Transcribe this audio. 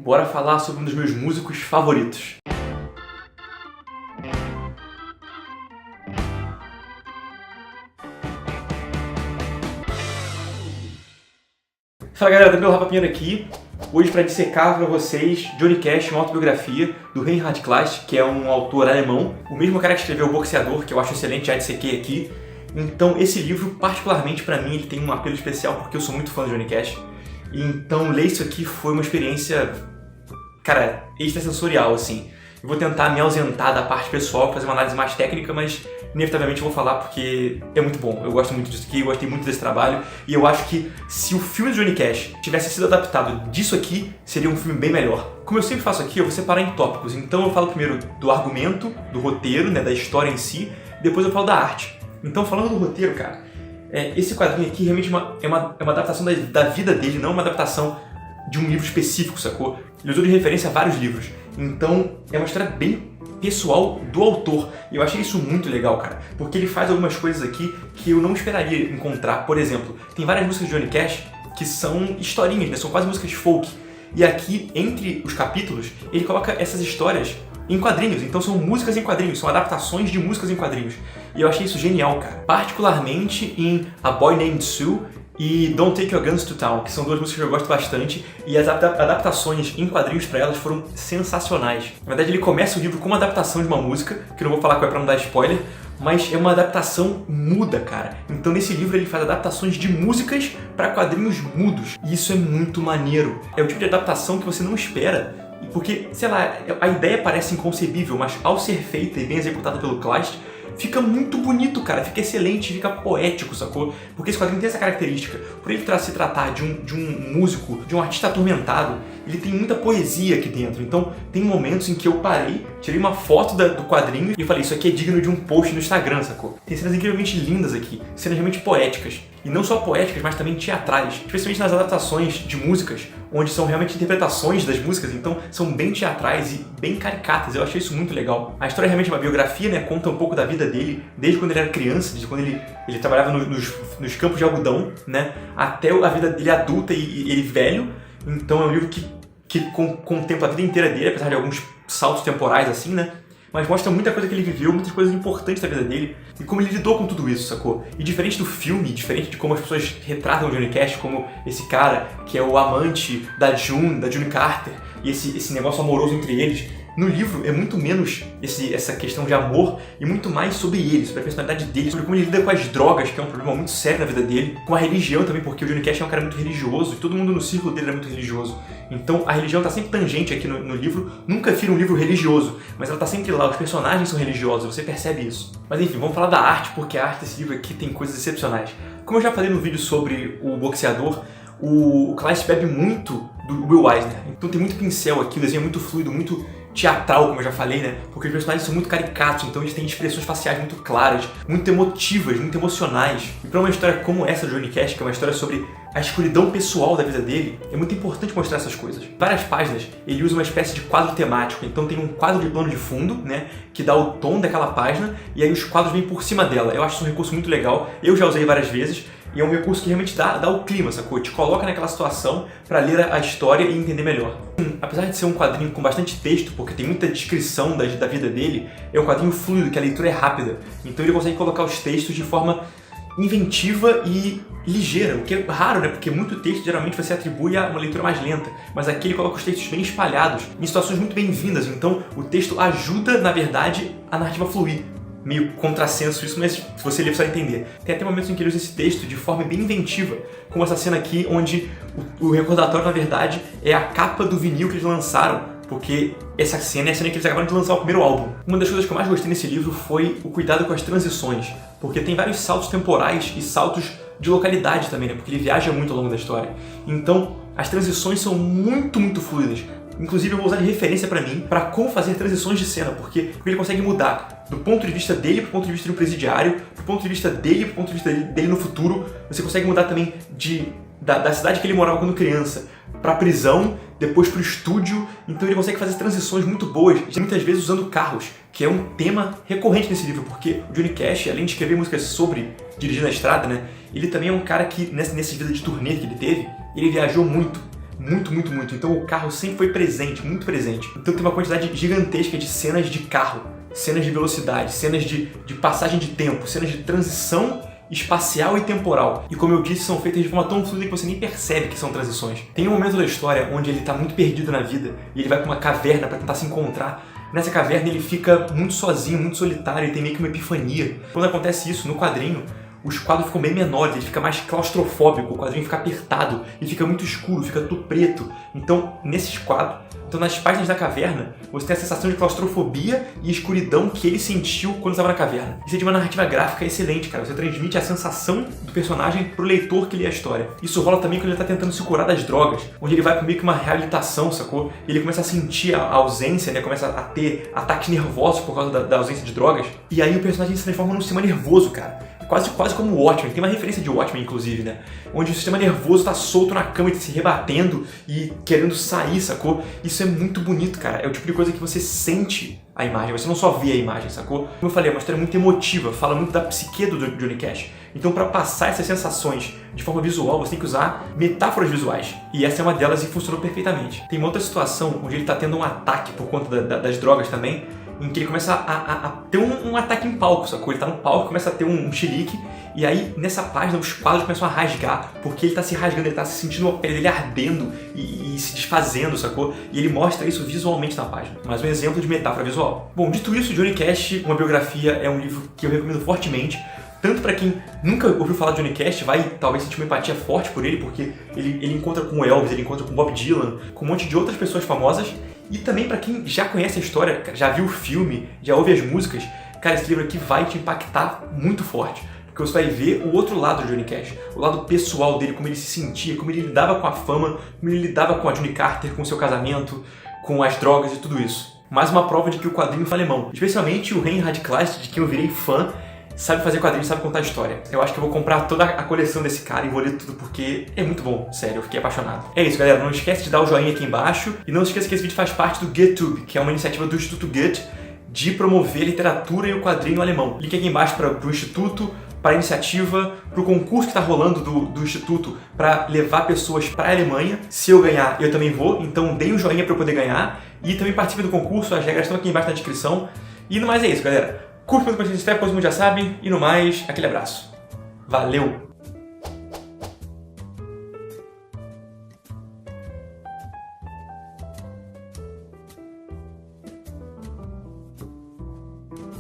Bora falar sobre um dos meus músicos favoritos. Fala galera, Daniel Rafa Pinheiro aqui, hoje para dissecar para vocês Johnny Cash, uma autobiografia do Reinhard Kleist, que é um autor alemão, o mesmo cara que escreveu O Boxeador, que eu acho excelente, já dissequei aqui. Então esse livro, particularmente para mim, ele tem um apelo especial porque eu sou muito fã do Johnny Cash. Então ler isso aqui foi uma experiência, cara, extrasensorial, assim. Eu vou tentar me ausentar da parte pessoal, fazer uma análise mais técnica, mas inevitavelmente eu vou falar porque é muito bom. Eu gosto muito disso aqui, eu gostei muito desse trabalho e eu acho que se o filme do Johnny Cash tivesse sido adaptado disso aqui, seria um filme bem melhor. Como eu sempre faço aqui, eu vou separar em tópicos. Então eu falo primeiro do argumento, do roteiro, né, da história em si, depois eu falo da arte. Então falando do roteiro, cara, esse quadrinho aqui realmente é uma adaptação da vida dele, não uma adaptação de um livro específico, sacou? Ele usou de referência a vários livros. Então é uma história bem pessoal do autor. E eu achei isso muito legal, cara. Porque ele faz algumas coisas aqui que eu não esperaria encontrar. Por exemplo, tem várias músicas de Johnny Cash que são historinhas, né? São quase músicas folk. E aqui, entre os capítulos, ele coloca essas histórias em quadrinhos. Então são músicas em quadrinhos, são adaptações de músicas em quadrinhos. E eu achei isso genial, cara. Particularmente em A Boy Named Sue e Don't Take Your Guns to Town, que são duas músicas que eu gosto bastante, e as adaptações em quadrinhos para elas foram sensacionais. Na verdade, ele começa o livro com uma adaptação de uma música, que eu não vou falar qual é para não dar spoiler, mas é uma adaptação muda, cara. Então nesse livro ele faz adaptações de músicas para quadrinhos mudos, e isso é muito maneiro. É o tipo de adaptação que você não espera, porque, sei lá, a ideia parece inconcebível, mas ao ser feita e bem executada pelo Kleist, fica muito bonito, cara, fica excelente, fica poético, sacou? Porque esse quadrinho tem essa característica. Por ele se tratar de um músico, de um artista atormentado, ele tem muita poesia aqui dentro. Então tem momentos em que eu parei, tirei uma foto do quadrinho e falei, isso aqui é digno de um post no Instagram, sacou? Tem cenas incrivelmente lindas aqui, cenas realmente poéticas. E não só poéticas, mas também teatrais, especialmente nas adaptações de músicas, onde são realmente interpretações das músicas, então são bem teatrais e bem caricatas. Eu achei isso muito legal. A história é realmente uma biografia, né? Conta um pouco da vida dele, desde quando ele era criança, desde quando ele trabalhava nos campos de algodão, né? Até a vida dele adulta e ele velho. Então é um livro que contempla a vida inteira dele, apesar de alguns saltos temporais assim, né? Mas mostra muita coisa que ele viveu, muitas coisas importantes da vida dele e como ele lidou com tudo isso, sacou? E diferente do filme, diferente de como as pessoas retratam o Johnny Cash como esse cara que é o amante da June Carter e esse negócio amoroso entre eles, no livro é muito menos essa questão de amor e muito mais sobre ele, sobre a personalidade dele, sobre como ele lida com as drogas, que é um problema muito sério na vida dele, com a religião também, porque o Johnny Cash é um cara muito religioso e todo mundo no círculo dele é muito religioso. Então a religião tá sempre tangente aqui no livro, nunca vira um livro religioso, mas ela tá sempre lá, os personagens são religiosos, você percebe isso. Mas enfim, vamos falar da arte, porque a arte desse livro aqui tem coisas excepcionais. Como eu já falei no vídeo sobre o boxeador, o Kleist bebe muito do Will Eisner, então tem muito pincel aqui, o desenho é muito fluido, muito teatral, como eu já falei, né? Porque os personagens são muito caricatos, então eles têm expressões faciais muito claras, muito emotivas, muito emocionais. E pra uma história como essa do Johnny Cash, que é uma história sobre a escuridão pessoal da vida dele, é muito importante mostrar essas coisas. Em várias páginas, ele usa uma espécie de quadro temático, então tem um quadro de plano de fundo, né? Que dá o tom daquela página, e aí os quadros vêm por cima dela. Eu acho isso um recurso muito legal, eu já usei várias vezes, e é um recurso que realmente dá o clima, sacou? Te coloca naquela situação pra ler a história e entender melhor. Apesar de ser um quadrinho com bastante texto, porque tem muita descrição da vida dele, é um quadrinho fluido, que a leitura é rápida. Então ele consegue colocar os textos de forma inventiva e ligeira, o que é raro, né? Porque muito texto geralmente você atribui a uma leitura mais lenta, mas aqui ele coloca os textos bem espalhados, em situações muito bem-vindas, então o texto ajuda, na verdade, a narrativa a fluir. Meio contrassenso isso, mas se você ler você vai entender. Tem até momentos em que ele usa esse texto de forma bem inventiva, como essa cena aqui, onde o recordatório, na verdade, é a capa do vinil que eles lançaram, porque essa cena é a cena que eles acabaram de lançar o primeiro álbum. Uma das coisas que eu mais gostei nesse livro foi o cuidado com as transições, porque tem vários saltos temporais e saltos de localidade também, né? Porque ele viaja muito ao longo da história. Então, as transições são muito, muito fluidas. Inclusive eu vou usar de referência pra mim, pra como fazer transições de cena, porque ele consegue mudar do ponto de vista dele pro ponto de vista de um presidiário, pro ponto de vista dele pro ponto de vista dele no futuro. Você consegue mudar também da cidade que ele morava quando criança pra prisão, depois pro estúdio. Então ele consegue fazer transições muito boas, muitas vezes usando carros, que é um tema recorrente nesse livro, porque o Johnny Cash, além de escrever músicas sobre dirigir na estrada, né, ele também é um cara que, nessa vida de turnê que ele teve, ele viajou muito. Muito, muito, muito. Então o carro sempre foi presente, muito presente. Então tem uma quantidade gigantesca de cenas de carro, cenas de velocidade, cenas de passagem de tempo, cenas de transição espacial e temporal. E como eu disse, são feitas de forma tão fluida que você nem percebe que são transições. Tem um momento da história onde ele tá muito perdido na vida e ele vai pra uma caverna para tentar se encontrar. Nessa caverna ele fica muito sozinho, muito solitário, ele tem meio que uma epifania. Quando acontece isso no quadrinho, os quadros ficam bem menores, ele fica mais claustrofóbico, o quadrinho fica apertado, ele fica muito escuro, fica tudo preto. Então, nesses quadros, nas páginas da caverna, você tem a sensação de claustrofobia e escuridão que ele sentiu quando estava na caverna. Isso é de uma narrativa gráfica excelente, cara. Você transmite a sensação do personagem pro leitor que lê a história. Isso rola também quando ele tá tentando se curar das drogas, onde ele vai pra meio que uma reabilitação, sacou? E ele começa a sentir a ausência, né? Começa a ter ataques nervosos por causa da ausência de drogas. E aí o personagem se transforma num sistema nervoso, cara. Quase como o Watchmen. Tem uma referência de Watchmen, inclusive, né? Onde o sistema nervoso tá solto na cama e se rebatendo e querendo sair, sacou? Isso é muito bonito, cara. É o tipo de coisa que você sente a imagem, você não só vê a imagem, sacou? Como eu falei, é uma história muito emotiva, fala muito da psique do Johnny Cash. Então, pra passar essas sensações de forma visual, você tem que usar metáforas visuais. E essa é uma delas e funcionou perfeitamente. Tem uma outra situação onde ele tá tendo um ataque por conta das drogas também, em que ele começa a ter um ataque em palco, sacou? Ele tá no palco, começa a ter um chilique, e aí nessa página os quadros começam a rasgar, porque ele tá se rasgando, ele tá sentindo a pele dele ardendo e se desfazendo, sacou? E ele mostra isso visualmente na página. Mais um exemplo de metáfora visual. Bom, dito isso, Johnny Cash, uma biografia, é um livro que eu recomendo fortemente, tanto para quem nunca ouviu falar de Johnny Cash, vai talvez sentir uma empatia forte por ele, porque ele encontra com o Elvis, ele encontra com o Bob Dylan, com um monte de outras pessoas famosas, e também para quem já conhece a história, já viu o filme, já ouve as músicas, cara, esse livro aqui vai te impactar muito forte. Porque você vai ver o outro lado do Johnny Cash, o lado pessoal dele, como ele se sentia, como ele lidava com a fama, como ele lidava com a Johnny Carter, com o seu casamento, com as drogas e tudo isso. Mais uma prova de que o quadrinho foi alemão. Especialmente o Reinhard Kleist, de quem eu virei fã, sabe fazer quadrinhos, sabe contar história. Eu acho que eu vou comprar toda a coleção desse cara e vou ler tudo porque é muito bom, sério, eu fiquei apaixonado. É isso, galera, não esquece de dar o joinha aqui embaixo e não esqueça que esse vídeo faz parte do GoeTube, que é uma iniciativa do Instituto Goethe de promover a literatura e o quadrinho alemão. Link aqui embaixo para o Instituto, para a iniciativa, para o concurso que está rolando do Instituto para levar pessoas para a Alemanha. Se eu ganhar, eu também vou, então deem um joinha para eu poder ganhar e também participe do concurso, as regras estão aqui embaixo na descrição. E no mais é isso, galera. Curte, compartilha, se inscreve, pois o mundo já sabe. E no mais, aquele abraço. Valeu!